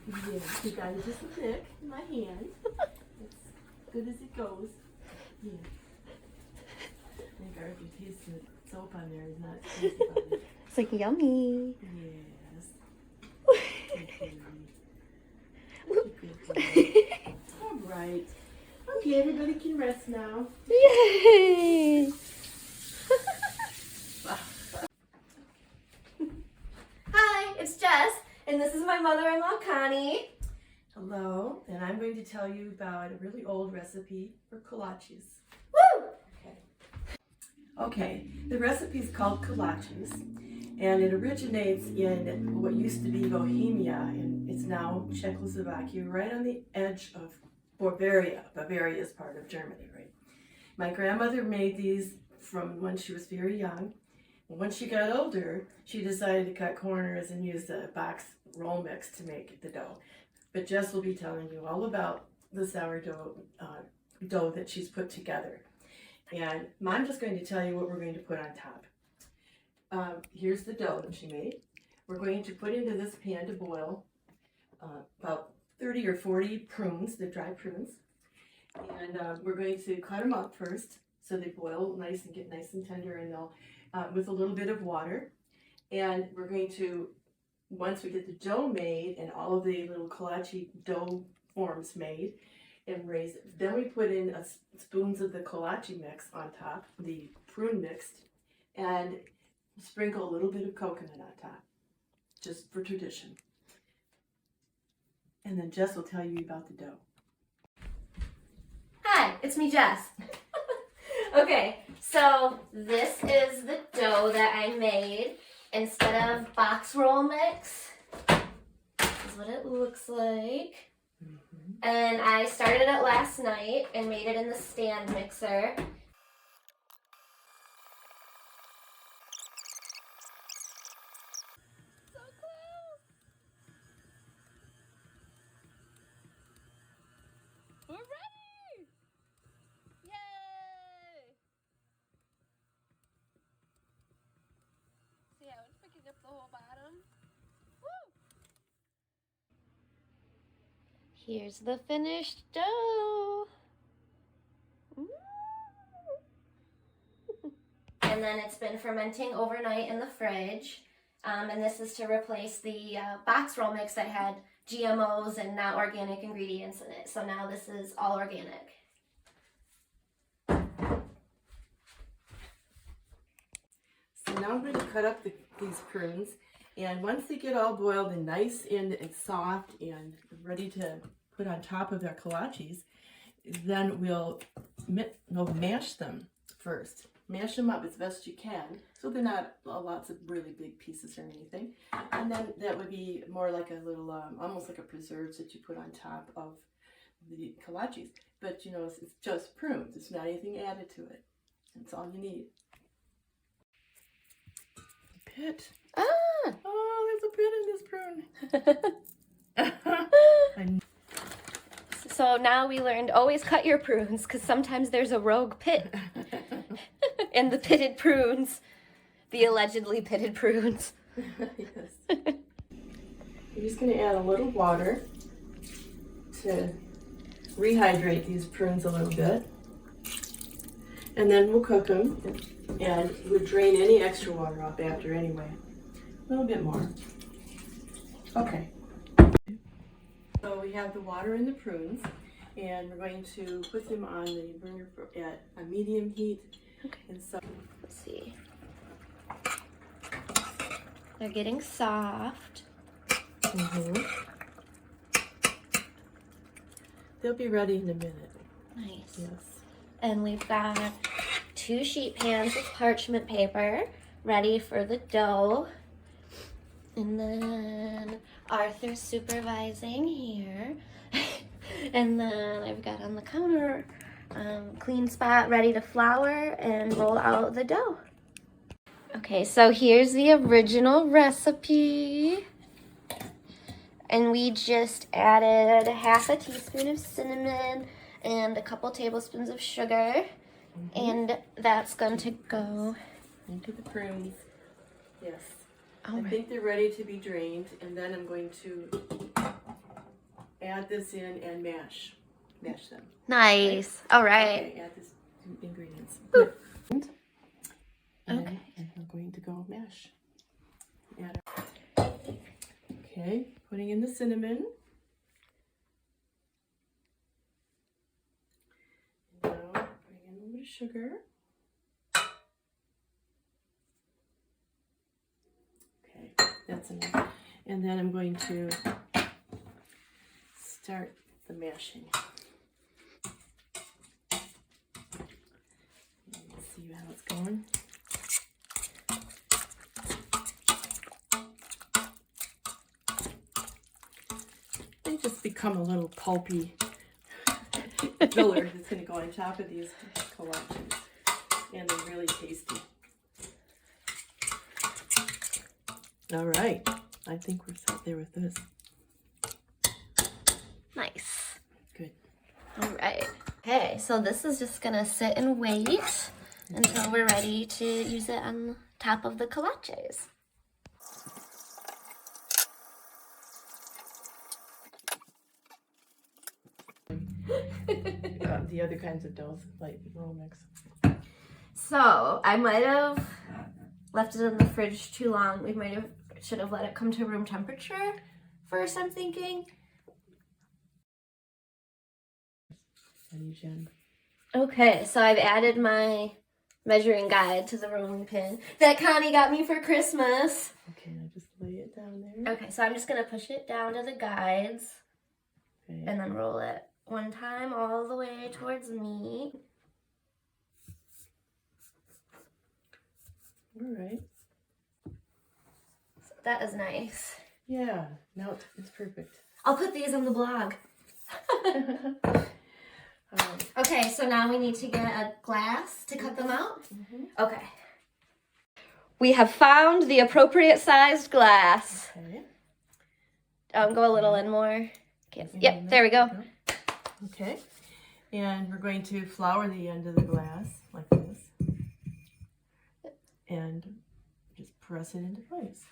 Yeah, you got it just a thick in my hand. As good as it goes. Yeah. I think our taste the soap on there is not tasty about it. It's like yummy. Yes. Good. All right. Okay, everybody can rest now. Yay! Hi, it's Jess, and this is my mother-in-law, Connie. Hello, and I'm going to tell you about a really old recipe for kolaches. Woo! Okay, the recipe is called kolaches, and it originates in what used to be Bohemia, and it's now Czechoslovakia, right on the edge of Bavaria. Bavaria is part of Germany, right? My grandmother made these from when she was very young. When she got older, she decided to cut corners and use the box roll mix to make the dough. But Jess will be telling you all about the sourdough dough that she's put together. And I'm just going to tell you what we're going to put on top. Here's the dough that she made. We're going to put into this pan to boil about 30 or 40 prunes, the dry prunes. And we're going to cut them up first so they boil nice and get nice and tender, and they'll with a little bit of water. And we're going to, once we get the dough made and all of the little kolache dough forms made and raised, then we put in spoons of the kolache mix on top, the prune mixed, and sprinkle a little bit of coconut on top, just for tradition. And then Jess will tell you about the dough. Hi, it's me, Jess. Okay, so this is the dough that I made. Instead of box roll mix, this is what it looks like. And I started it last night and made it in the stand mixer. So close! We're ready! Yay! See how it's picking up the whole bottom? Woo! Here's the finished dough. And then it's been fermenting overnight in the fridge. And this is to replace the box roll mix that had GMOs and not organic ingredients in it. So now this is all organic. So now I'm going to cut up these prunes, and once they get all boiled and nice and soft and ready to put on top of our kolaches, then we'll mash them first. Mash them up as best you can, so they're not lots of really big pieces or anything. And then that would be more like a little, almost like a preserves that you put on top of the kolaches. But you know, it's just prunes. It's not anything added to it. That's all you need. Pit. Ah! Oh, there's a pit in this prune. So now we learned always cut your prunes, because sometimes there's a rogue pit in the pitted prunes, the allegedly pitted prunes. Yes. You're just going to add a little water to rehydrate these prunes a little bit, and then we'll cook them, and we'll drain any extra water off after anyway. A little bit more. Okay. So we have the water in the prunes, and we're going to put them on the burner at a medium heat. Okay. And so, let's see. They're getting soft. They'll be ready in a minute. Nice. Yes. And we've got 2 sheet pans with parchment paper ready for the dough. And then Arthur's supervising here. And then I've got on the counter clean spot ready to flour and roll out the dough. Okay, so here's the original recipe. And we just added 1/2 teaspoon of cinnamon and a couple tablespoons of sugar. And that's going to go into the prunes. Yes. All I right. think they're ready to be drained, and then I'm going to add this in and mash them. Nice. All right. Okay, add this ingredients. Boop. And Okay. I'm going to go mash. Add okay, putting in the cinnamon. Now putting in a little bit of sugar. Okay, that's enough. And then I'm going to start the mashing. Let's see how it's going. They just become a little pulpy filler that's going to go on top of these kolaches, and they're really tasty. All right, I think we're set there with this. Nice. Good. All right. Okay, so this is just gonna sit and wait until we're ready to use it on top of the kolaches. The other kinds of doughs, like roll mix. So I might have left it in the fridge too long. We should have let it come to room temperature first, I'm thinking. Okay, so I've added my measuring guide to the rolling pin that Connie got me for Christmas. Okay, now just lay it down there. Okay, so I'm just gonna push it down to the guides Okay. and then roll it one time all the way towards me. All right. So that is nice. Yeah, now it's perfect. I'll put these on the blog. Okay, so now we need to get a glass to cut them out. Okay. We have found the appropriate sized glass. Okay. Go a little in more. Okay. Yep, there we go. Okay. And we're going to flour the end of the glass like this. And just press it into place.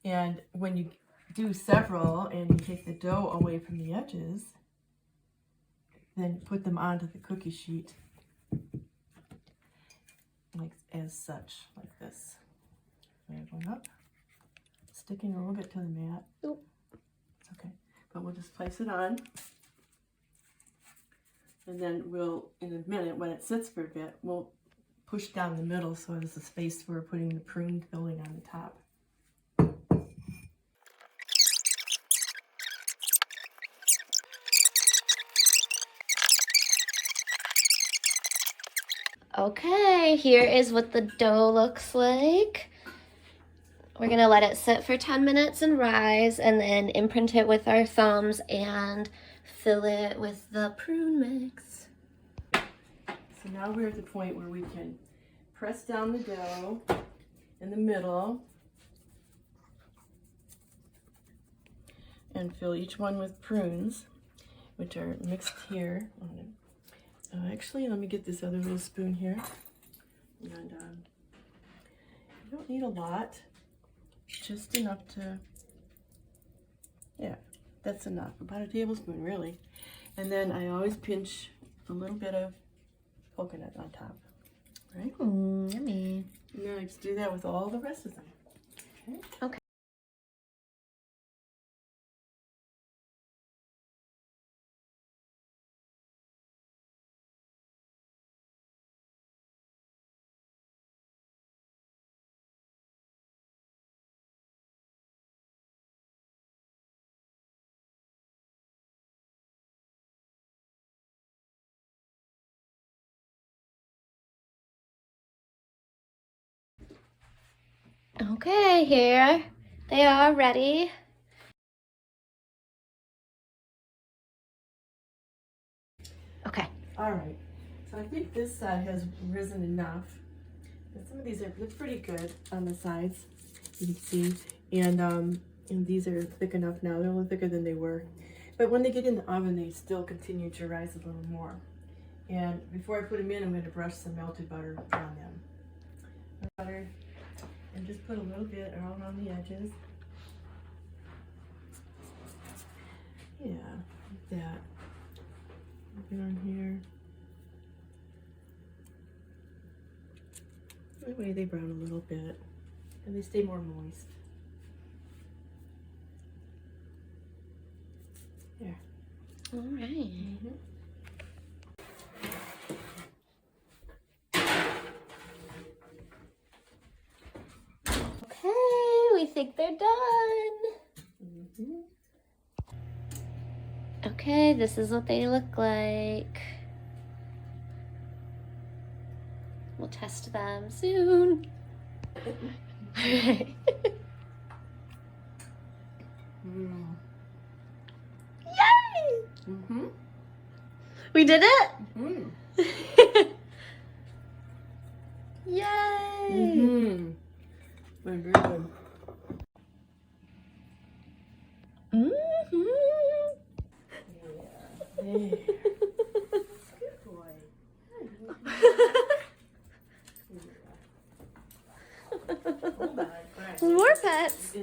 And when you do several and you take the dough away from the edges, then put them onto the cookie sheet like as such, like this. And going up, sticking a little bit to the mat. Oop. It's okay, but we'll just place it on, and then we'll, in a minute, when it sits for a bit, we'll push down the middle so there's a space for putting the prune filling on the top. Okay, here is what the dough looks like. We're gonna let it sit for 10 minutes and rise, and then imprint it with our thumbs and fill it with the prune mix. So now we're at the point where we can press down the dough in the middle and fill each one with prunes, which are mixed here. Actually, let me get this other little spoon here. And you don't need a lot, just enough to, yeah, that's enough, about a tablespoon really. And then I always pinch a little bit of coconut on top, right? Yummy. And then I just do that with all the rest of them. Okay. Okay. Okay, here they are ready. Okay. All right. So I think this has risen enough. And some of these are pretty good on the sides, you can see. And these are thick enough now. They're a little thicker than they were. But when they get in the oven, they still continue to rise a little more. And before I put them in, I'm going to brush some melted butter on them. Butter. And just put a little bit around the edges. Yeah, like that. Get on here. That way they brown a little bit and they stay more moist. There. All right. Okay, we think they're done. Okay, this is what they look like. We'll test them soon. Alright. Yay! We did it? Yay! Very good. Good boy. Hold on. More pets.